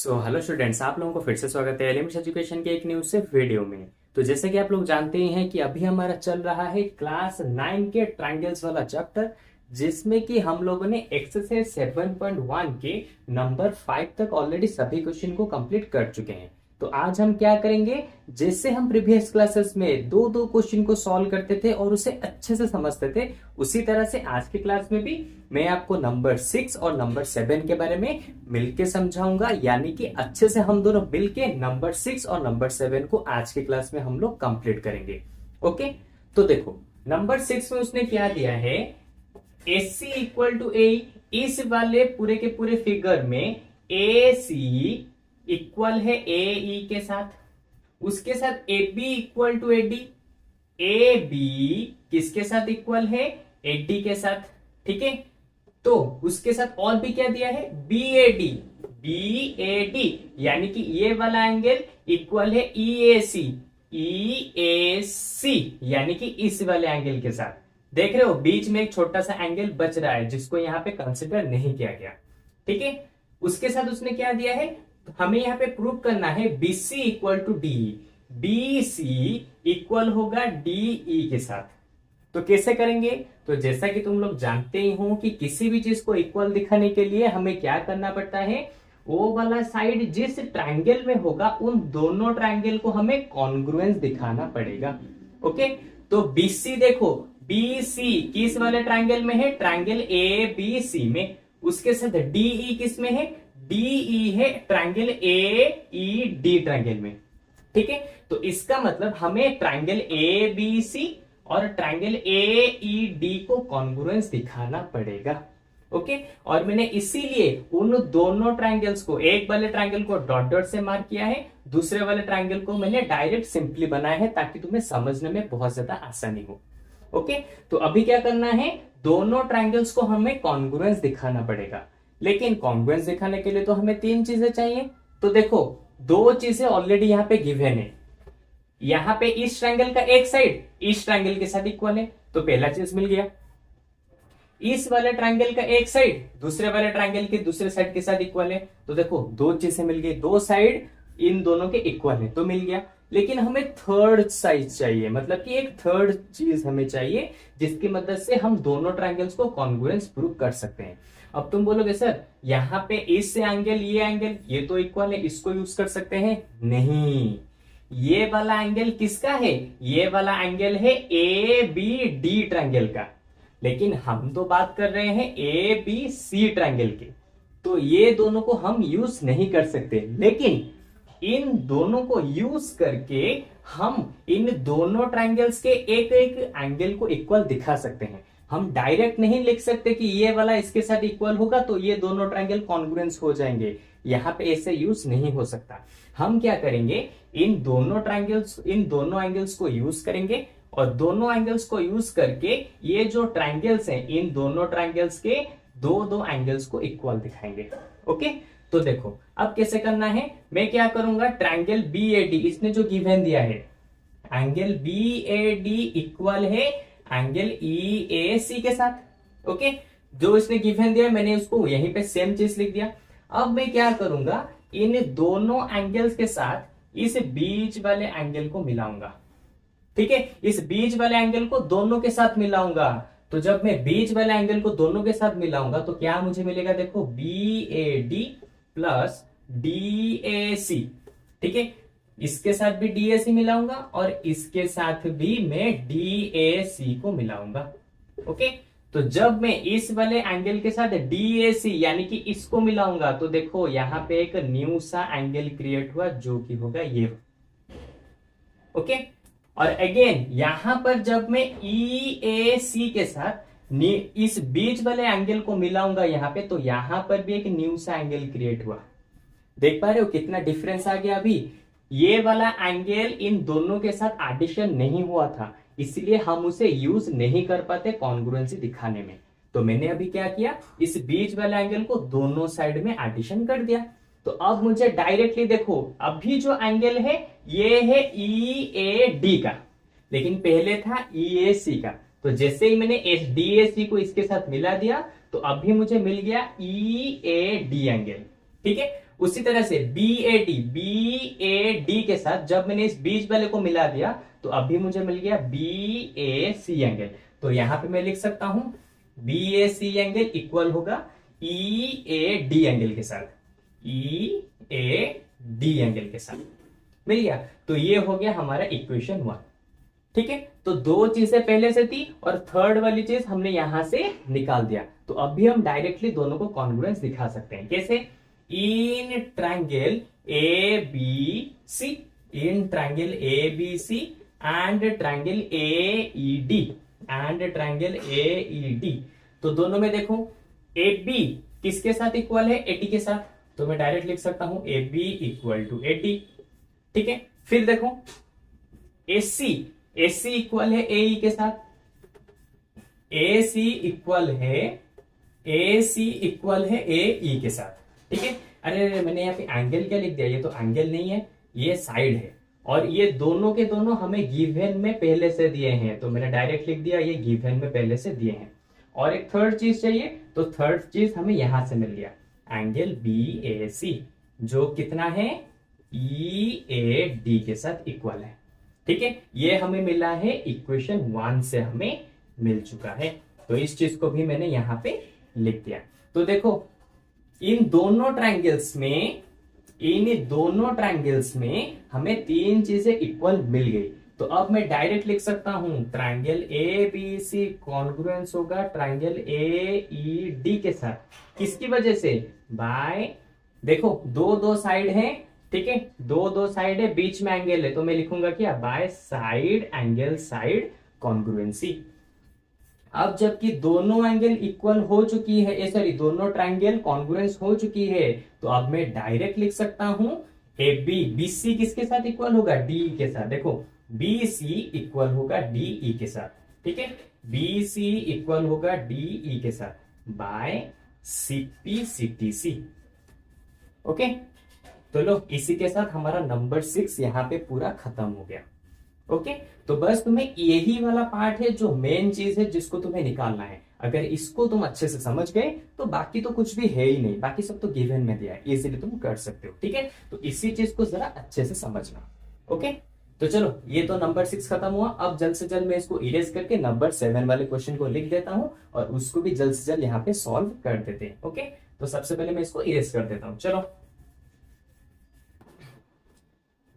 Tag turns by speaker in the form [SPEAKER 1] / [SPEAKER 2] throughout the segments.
[SPEAKER 1] Hello students, आप लोगों को फिर से स्वागत है एलिमेंट्स एजुकेशन के एक न्यू से वीडियो में। तो जैसे कि आप लोग जानते ही हैं कि अभी हमारा चल रहा है क्लास 9 के ट्रायंगल्स वाला चैप्टर, जिसमें कि हम लोगों ने एक्सरसाइज 7.1 के नंबर 5 तक ऑलरेडी सभी क्वेश्चन को कंप्लीट कर चुके हैं। तो आज हम क्या करेंगे, जैसे हम प्रीवियस क्लासेस में दो दो क्वेश्चन को सॉल्व करते थे और उसे अच्छे से समझते थे, उसी तरह से आज की क्लास में भी मैं आपको नंबर 6 और नंबर 7 के बारे में मिलके समझाऊंगा। यानी कि अच्छे से हम दोनों मिलके नंबर 6 और नंबर 7 को आज के क्लास में हम लोग कंप्लीट करेंगे। ओके, तो देखो नंबर 6 में उसने क्या दिया है, AC इक्वल टू ए। इस वाले पूरे के पूरे फिगर में AC इक्वल है AE के साथ, उसके साथ AB equal to AD, AB किसके साथ इक्वल है, AD के साथ। ठीक है, तो उसके साथ और भी क्या दिया है, BAD। BAD यानी कि ये वाला एंगल इक्वल है EAC। EAC यानी कि इस वाले एंगल के साथ। देख रहे हो बीच में एक छोटा सा एंगल बच रहा है जिसको यहाँ पे कंसिडर नहीं किया गया। ठीक है, उसके साथ उसने क्या दिया है, तो हमें यहाँ पे प्रूव करना है BC equal to DE। BC equal होगा DE के साथ। तो कैसे करेंगे, तो जैसा कि तुम लोग जानते ही हो कि किसी भी चीज को इक्वल दिखाने के लिए हमें क्या करना पड़ता है, वो वाला साइड जिस ट्रायंगल में होगा उन दोनों ट्रायंगल को हमें कॉन्ग्रुएंस दिखाना पड़ेगा। ओके, तो BC देखो, BC किस वाले ट्रायंगल में है, ट्रायंगल ABC में। उसके साथ DE किस में है, DE है ट्रायंगल AED ट्रायंगल में। ठीक है, तो इसका मतलब हमें ट्रायंगल ABC और ट्रायंगल AED को कॉन्ग्रुएंस दिखाना पड़ेगा। ओके, और मैंने इसीलिए उन दोनों ट्रायंगल्स को, एक वाले ट्रायंगल को डॉट डॉट से मार्क किया है, दूसरे वाले ट्रायंगल को मैंने डायरेक्ट सिंपली बनाया है ताकि तुम्हें समझने में बहुत ज्यादा आसानी हो। ओके, तो अभी क्या करना है, दोनों ट्रायंगल्स को हमें कॉन्ग्रुएंस दिखाना पड़ेगा। लेकिन कॉन्ग्रुएंस दिखाने के लिए तो हमें तीन चीजें चाहिए। तो देखो दो चीजें ऑलरेडी यहाँ पे गिवन है। यहाँ पे इस ट्रायंगल का एक साइड इस ट्रायंगल के साथ इक्वल है, तो पहला चीज मिल गया। इस वाले ट्रायंगल का एक साइड दूसरे वाले ट्रायंगल के दूसरे साइड के साथ इक्वल है, तो देखो दो चीजें मिल गई, दो साइड इन दोनों के इक्वल है तो मिल गया। लेकिन हमें थर्ड साइज चाहिए, मतलब कि एक थर्ड चीज हमें चाहिए जिसकी मदद से हम दोनों ट्रायंगल्स को कॉन्ग्रुएंस प्रूव कर सकते हैं। अब तुम बोलोगे सर यहाँ पे इस एंगल ये तो इक्वल है, इसको यूज कर सकते हैं? नहीं, ये वाला एंगल किसका है, ये वाला एंगल है ABD ट्रायंगल का। लेकिन हम तो बात कर रहे हैं ABC ट्रायंगल की, तो ये दोनों को हम यूज नहीं कर सकते। लेकिन इन दोनों को यूज करके हम इन दोनों ट्रायंगल्स के एक एक एंगल को इक्वल दिखा सकते हैं। हम डायरेक्ट नहीं लिख सकते कि ये वाला इसके साथ इक्वल होगा तो ये दोनों ट्रायंगल कॉन्ग्रुएंस हो जाएंगे, यहाँ पे ऐसे यूज नहीं हो सकता। हम क्या करेंगे, इन दोनों एंगल्स को यूज करेंगे और दोनों एंगल्स को यूज करके ये जो ट्रायंगल्स हैं इन दोनों ट्रायंगल्स के दो दो एंगल्स को इक्वल दिखाएंगे। ओके, तो देखो अब कैसे करना है, मैं क्या करूंगा, ट्रायंगल BAD इसने जो गिवन दिया है, एंगल BAD इक्वल है एंगल EAC के साथ। ओके, जो इसने गिवन दिया मैंने उसको यहीं पे सेम चीज लिख दिया। अब मैं क्या करूंगा, इन दोनों एंगल्स के साथ इस बीच वाले एंगल को मिलाऊंगा। ठीक है, इस बीच वाले एंगल को दोनों के साथ मिलाऊंगा। तो जब मैं बीच वाले एंगल को दोनों के साथ मिलाऊंगा तो क्या मुझे मिलेगा, देखो BAD प्लस DAC। ठीक है, इसके साथ भी DAC मिलाऊंगा और इसके साथ भी मैं DAC को मिलाऊंगा। ओके, तो जब मैं इस वाले एंगल के साथ DAC यानी कि इसको मिलाऊंगा तो देखो यहां पे एक न्यू सा एंगल क्रिएट हुआ जो कि होगा ये। ओके, और अगेन यहां पर जब मैं EAC के साथ इस बीच वाले एंगल को मिलाऊंगा यहाँ पे, तो यहां पर भी एक न्यू सा एंगल क्रिएट हुआ। देख पा रहे हो कितना डिफरेंस आ गया। अभी ये वाला एंगल इन दोनों के साथ एडिशन नहीं हुआ था, इसलिए हम उसे यूज नहीं कर पाते कॉन्ग्रुएंसी दिखाने में। तो मैंने अभी क्या किया, इस बीच वाले एंगल को दोनों साइड में एडिशन कर दिया। तो अब मुझे डायरेक्टली देखो, अभी जो एंगल है ये है EAD का, लेकिन पहले था EAC का। तो जैसे ही मैंने DAC को इसके साथ मिला दिया तो अभी मुझे मिल गया EAD एंगल। ठीक है, उसी तरह से बी ए डी के साथ जब मैंने इस बीच वाले को मिला दिया तो अभी मुझे मिल गया बी ए सी एंगल। तो यहां पे मैं लिख सकता हूं बी ए सी एंगल इक्वल होगा ई ए डी एंगल के साथ, ई ए डी एंगल के साथ मिल गया। तो ये हो गया हमारा इक्वेशन 1। ठीक है, तो दो चीजें पहले से थी और थर्ड वाली चीज हमने यहां से निकाल दिया। तो अभी हम डायरेक्टली दोनों को कॉन्ग्रुएंस दिखा सकते हैं। कैसे? In triangle A B C, in triangle A B C and triangle A E D, and triangle A E D. तो दोनों में देखो ए बी किसके साथ इक्वल है? ए डी के साथ। तो मैं डायरेक्ट लिख सकता हूं A B equal to A D. ठीक है, फिर देखो ए सी, ए सी इक्वल है ए ई के साथ, ए सी इक्वल है, ए सी इक्वल है ए ई के साथ। ठीक है, अरे मैंने यहाँ पे एंगल क्या लिख दिया? ये तो एंगल नहीं है, ये साइड है। और ये दोनों के दोनों हमें गिवन में पहले से दिए हैं, तो मैंने डायरेक्ट लिख दिया ये गिवन में पहले से दिए हैं। और एक थर्ड चीज चाहिए, तो थर्ड चीज हमें यहां से मिल गया, एंगल बी ए सी, जो कितना है? ई ए डी के साथ इक्वल है। ठीक है, ये हमें मिला है इक्वेशन 1 से हमें मिल चुका है। तो इस चीज को भी मैंने यहां पे लिख दिया। तो देखो इन दोनों ट्रायंगल्स में हमें तीन चीजें इक्वल मिल गई। तो अब मैं डायरेक्ट लिख सकता हूं triangle A B C congruence होगा ट्रायंगल ए ई डी के साथ। किसकी वजह से? बाय, देखो दो दो साइड है। ठीक है, दो दो साइड है, बीच में एंगल है, तो मैं लिखूंगा क्या? By side angle side congruency. अब जबकि दोनों एंगल इक्वल हो चुकी है, सॉरी दोनों ट्रायंगल कॉन्ग्रुएंस हो चुकी है, तो अब मैं डायरेक्ट लिख सकता हूं ए बी, बी सी किसके साथ इक्वल होगा? डी के साथ। देखो बी सी इक्वल होगा डी ई के साथ। ठीक है, बी सी इक्वल होगा डी ई के साथ by C P C T C. Okay, तो लो इसी के साथ हमारा नंबर 6 यहाँ पे पूरा खत्म हो गया। ओके, तो बस तुम्हें यही वाला पार्ट है जो मेन चीज है जिसको तुम्हें निकालना है। अगर इसको तुम अच्छे से समझ गए तो बाकी तो कुछ भी है ही नहीं, बाकी सब तो गिवन में दिया है, इजीली तुम कर सकते हो। ठीक है, तो इसी चीज को जरा अच्छे से समझना। ओके, तो चलो ये तो नंबर 6 खत्म हुआ। अब जल्द से जल्द मैं इसको इरेज करके नंबर 7 वाले क्वेश्चन को लिख देता हूं और उसको भी जल्द से जल्द यहाँ पे सॉल्व कर देते हैं। ओके, तो सबसे पहले मैं इसको इरेज कर देता हूं। चलो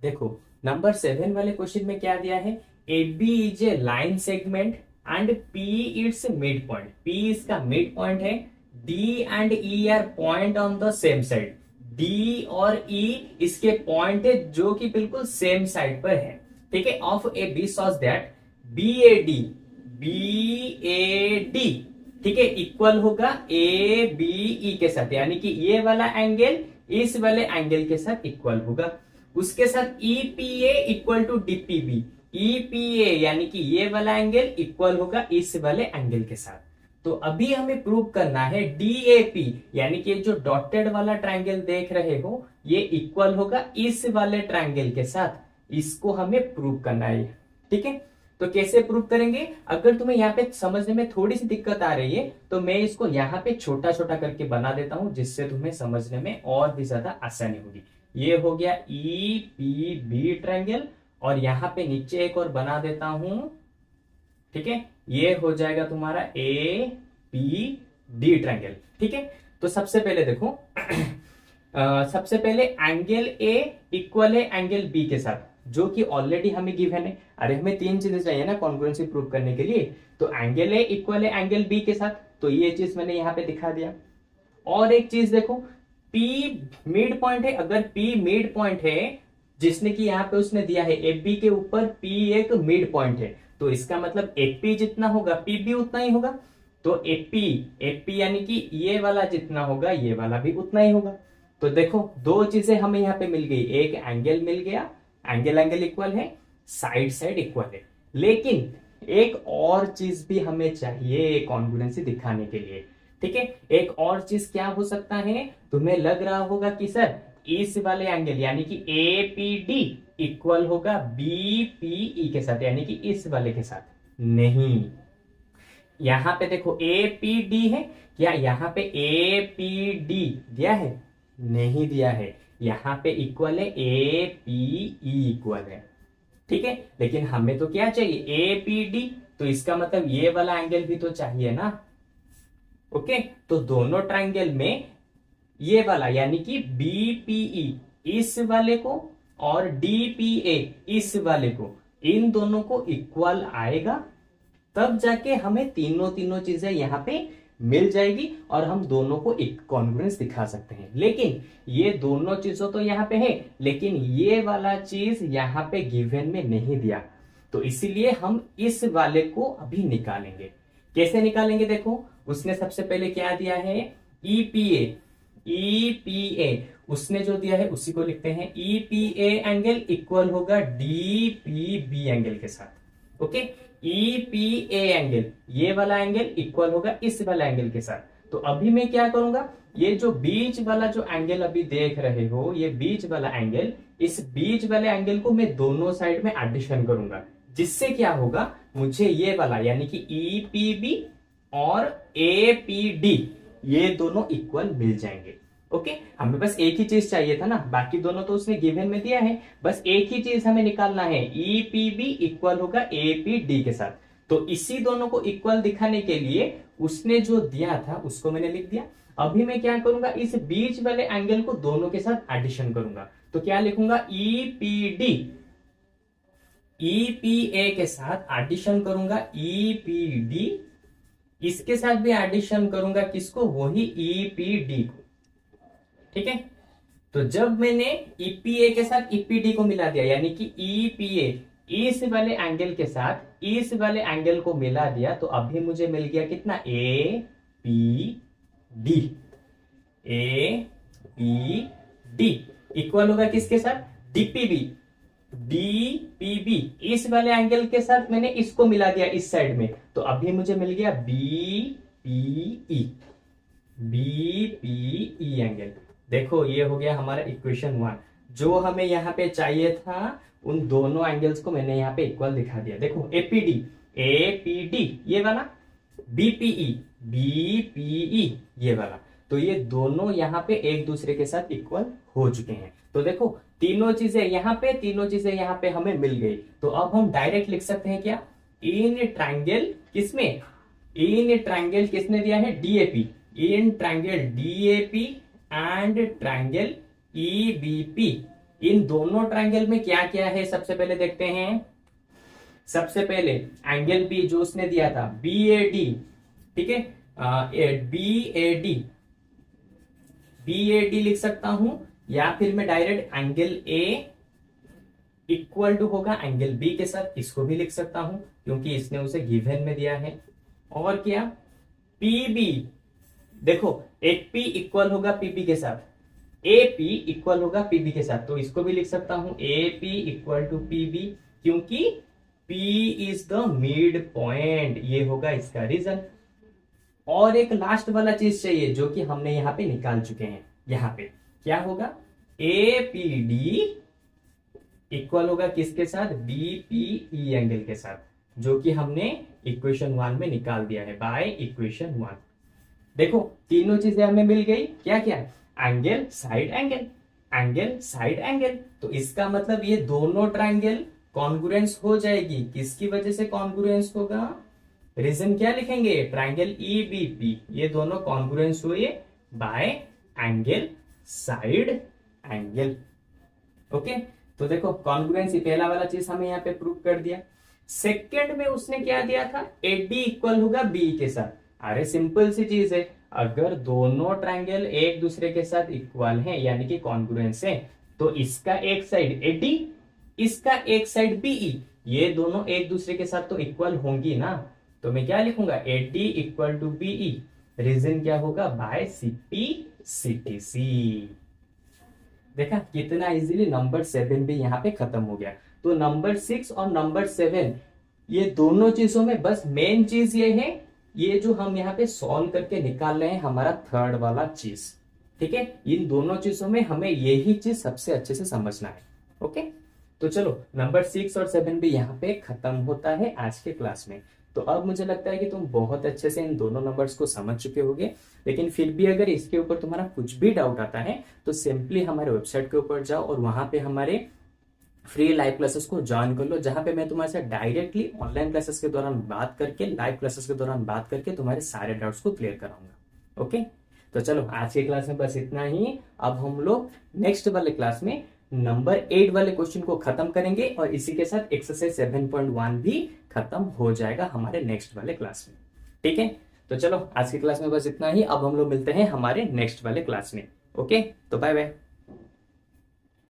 [SPEAKER 1] देखो नंबर 7 वाले क्वेश्चन में क्या दिया है? A B is a line segment and P its midpoint. P इसका मिड पॉइंट है, D and E are point on the same side. D और ई इसके पॉइंट है जो कि बिल्कुल सेम साइड पर है। ठीक है, of A B sauce that B A D ठीक है इक्वल होगा ए बी ई के साथ, यानी कि ये वाला एंगल इस वाले एंगल के साथ इक्वल होगा। उसके साथ EPA equal to DPB, EPA यानी कि ये वाला एंगल इक्वल होगा इस वाले एंगल के साथ। तो अभी हमें प्रूव करना है डीएपी यानी कि जो डॉटेड वाला ट्रायंगल देख रहे हो ये इक्वल होगा इस वाले ट्रायंगल के साथ। इसको हमें प्रूव करना है। ठीक है, तो कैसे प्रूव करेंगे? अगर तुम्हें यहाँ पे समझने में थोड़ी सी दिक्कत आ रही है तो मैं इसको यहाँ पे छोटा छोटा करके बना देता हूं, जिससे तुम्हें समझने में और भी ज्यादा आसानी होगी। ये हो गया ई पी बी ट्रायंगल और यहाँ पे नीचे एक और बना देता हूं। ठीक है, ये हो जाएगा तुम्हारा ए पी डी ट्रायंगल। ठीक है, तो सबसे पहले देखो सबसे पहले एंगल ए इक्वल है एंगल बी के साथ, जो कि ऑलरेडी हमें गिवन है। अरे हमें तीन चीजें चाहिए ना कॉन्ग्रुएंसी प्रूव करने के लिए, तो एंगल ए इक्वल है एंगल बी के साथ, तो ये चीज मैंने यहाँ पे दिखा दिया। और एक चीज देखो P मिड पॉइंट है, अगर P मिड पॉइंट है जिसने कि यहाँ पे उसने दिया है एफ बी के ऊपर P एक मिड पॉइंट है, तो इसका मतलब एफ पी जितना होगा P भी उतना ही होगा। तो एफ पी यानी कि ये वाला जितना होगा ये वाला भी उतना ही होगा। तो देखो दो चीजें हमें यहाँ पे मिल गई, एक एंगल मिल गया, एंगल इक्वल है, साइड इक्वल है। लेकिन एक और चीज भी हमें चाहिए कॉन्ग्रुएंसी दिखाने के लिए। ठीक है, एक और चीज क्या हो सकता है? तुम्हें लग रहा होगा कि सर इस वाले एंगल यानी कि ए पी डी इक्वल होगा बी पी ई के साथ, यानी कि इस वाले के साथ। नहीं, यहां पे देखो ए पी डी है, क्या यहां पे ए पी डी दिया है? नहीं दिया है, यहाँ पे इक्वल है ए पी ई इक्वल है, ठीक है। लेकिन हमें तो क्या चाहिए, ए पी डी, तो इसका मतलब ये वाला एंगल भी तो चाहिए ना। ओके, तो दोनों ट्रायंगल में ये वाला यानी कि बीपीई इस वाले को और डीपीए इस वाले को, इन दोनों को इक्वल आएगा, तब जाके हमें तीनों तीनों चीजें यहाँ पे मिल जाएगी और हम दोनों को एक कॉन्ग्रुएंस दिखा सकते हैं। लेकिन ये दोनों चीजों तो यहाँ पे है, लेकिन ये वाला चीज यहाँ पे गिवन में नहीं दिया, तो इसीलिए हम इस वाले को अभी निकालेंगे। कैसे निकालेंगे, देखो उसने सबसे पहले क्या दिया है, ईपीए, ईपीए उसने जो दिया है उसी को लिखते हैं। ईपीए एंगल इक्वल होगा डीपीबी एंगल के साथ। ओके, ईपीए एंगल, ये वाला एंगल इक्वल होगा इस वाला एंगल के साथ। तो अभी मैं क्या करूंगा, ये जो बीच वाला जो एंगल अभी देख रहे हो, ये बीच वाला एंगल, इस बीच वाले एंगल को मैं दोनों साइड में एडिशन करूंगा, जिससे क्या होगा, मुझे ये वाला यानी कि ईपीबी और एपीडी ये दोनों इक्वल मिल जाएंगे। ओके, हमें बस एक ही चीज चाहिए था ना, बाकी दोनों तो उसने गिवन में दिया है, बस एक ही चीज हमें निकालना है, ईपीबी इक्वल होगा एपीडी के साथ। तो इसी दोनों को इक्वल दिखाने के लिए उसने जो दिया था उसको मैंने लिख दिया। अभी मैं क्या करूंगा, इस बीच वाले एंगल को दोनों के साथ एडिशन करूंगा, तो क्या लिखूंगा, ईपीडी, ईपीए के साथ एडिशन करूंगा ईपीडी, इसके साथ भी एडिशन करूंगा किसको, वही ईपीडी को, ठीक है। तो जब मैंने ईपीए के साथ ईपीडी को मिला दिया, यानी कि ईपीए इस वाले एंगल के साथ इस वाले एंगल को मिला दिया, तो अभी मुझे मिल गया कितना, A P D, A P D equal होगा किसके साथ, डीपीबी, डीपीबी इस वाले एंगल के साथ मैंने इसको मिला दिया इस साइड में, तो अभी मुझे मिल गया बीपीई, बीपीई एंगल। देखो ये हो गया हमारा इक्वेशन 1। जो हमें यहाँ पे चाहिए था उन दोनों एंगल्स को मैंने यहाँ पे इक्वल दिखा दिया। देखो एपीडी, एपीडी ये वाला, बीपीई, बीपीई ये वाला, तो ये दोनों यहाँ पे एक दूसरे के साथ इक्वल हो चुके हैं। तो देखो तीनों चीजें यहाँ पे, तीनों चीजें यहाँ पे हमें मिल गई। तो अब हम डायरेक्ट लिख सकते हैं क्या, इन ट्रायंगल, किसमें, इन ट्रायंगल किसने दिया है, डीएपी, इन triangle DAP and triangle EBP, इन दोनों ट्रायंगल में क्या क्या है सबसे पहले देखते हैं। सबसे पहले एंगल बी जो उसने दिया था बीएडी, ठीक है, बीएडी, बीएडी लिख सकता हूं, या फिर मैं direct angle A equal to होगा एंगल बी के साथ, इसको भी लिख सकता हूं क्योंकि इसने उसे गिवन में दिया है। और क्या, पीबी, देखो एक पी इक्वल होगा पीबी के साथ, ए पी इक्वल होगा पीबी के साथ, तो इसको भी लिख सकता हूं A P equal to PB, क्योंकि P is the mid point, ये होगा इसका रीजन। और एक लास्ट वाला चीज चाहिए जो कि हमने यहां पे निकाल चुके हैं, यहां पे क्या होगा, ए पी डी इक्वल होगा किसके साथ, बीपीई एंगल के साथ, जो कि हमने इक्वेशन 1 में निकाल दिया है बाय इक्वेशन 1। देखो तीनों चीजें हमें मिल गई, क्या क्या, angle side angle, angle side angle, तो इसका मतलब ये दोनों ट्रायंगल कॉन्ग्रुएंस हो जाएगी। किसकी वजह से कॉन्ग्रुएंस होगा, रीजन क्या लिखेंगे, ट्रायंगल ईबीपी, ये दोनों कॉन्ग्रुएंस हुए bye angle side angle. Okay, तो देखो कॉन्ग्रुएंसी पहला वाला चीज हमें यहाँ पे प्रूव कर दिया। सेकंड में उसने क्या दिया था, एडी इक्वल होगा बी के साथ। अरे सिंपल सी चीज है, अगर दोनों ट्रायंगल एक दूसरे के साथ इक्वल हैं यानी कि कॉन्ग्रुएंस है, तो इसका एक साइड एडी, इसका एक साइड बीई, ये दोनों एक दूसरे के साथ तो इक्वल होंगी ना। तो मैं क्या लिखूंगा, AD equal to BE, reason क्या होगा, बाय सीपी सीटीसी। देखा कितना इजीली नंबर 7 भी यहाँ पे खत्म हो गया। तो नंबर 6 और नंबर 7 ये दोनों चीजों में बस मेन चीज ये है, ये जो हम यहाँ पे सॉल्व करके निकाल रहे हैं हमारा थर्ड वाला चीज, ठीक है। इन दोनों चीजों में हमें यही चीज सबसे अच्छे से समझना है। ओके, तो चलो नंबर 6 और 7 भी यहाँ पे खत्म होता है आज के क्लास में। तो अब मुझे लगता है कि तुम बहुत अच्छे से इन दोनों नंबर्स को समझ चुके होगे। लेकिन फिर भी अगर इसके ऊपर तुम्हारा कुछ भी डाउट आता है तो सिंपली हमारे वेबसाइट के ऊपर जाओ और वहां पे हमारे फ्री लाइव क्लासेस को ज्वाइन कर लो, जहां पे मैं तुम्हारे साथ डायरेक्टली ऑनलाइन क्लासेस के दौरान बात करके, लाइव क्लासेस के दौरान बात करके तुम्हारे सारे डाउट्स को क्लियर कराऊंगा। ओके, तो चलो आज की क्लास में बस इतना ही। अब हम लोग नेक्स्ट वाले क्लास में नंबर 8 वाले क्वेश्चन को खत्म करेंगे और इसी के साथ एक्सरसाइज 7.1 भी खत्म हो जाएगा हमारे नेक्स्ट वाले क्लास में। ठीक है, तो चलो आज की क्लास में बस इतना ही। अब हम लोग मिलते हैं हमारे नेक्स्ट वाले क्लास में। ओके, तो बाय बाय।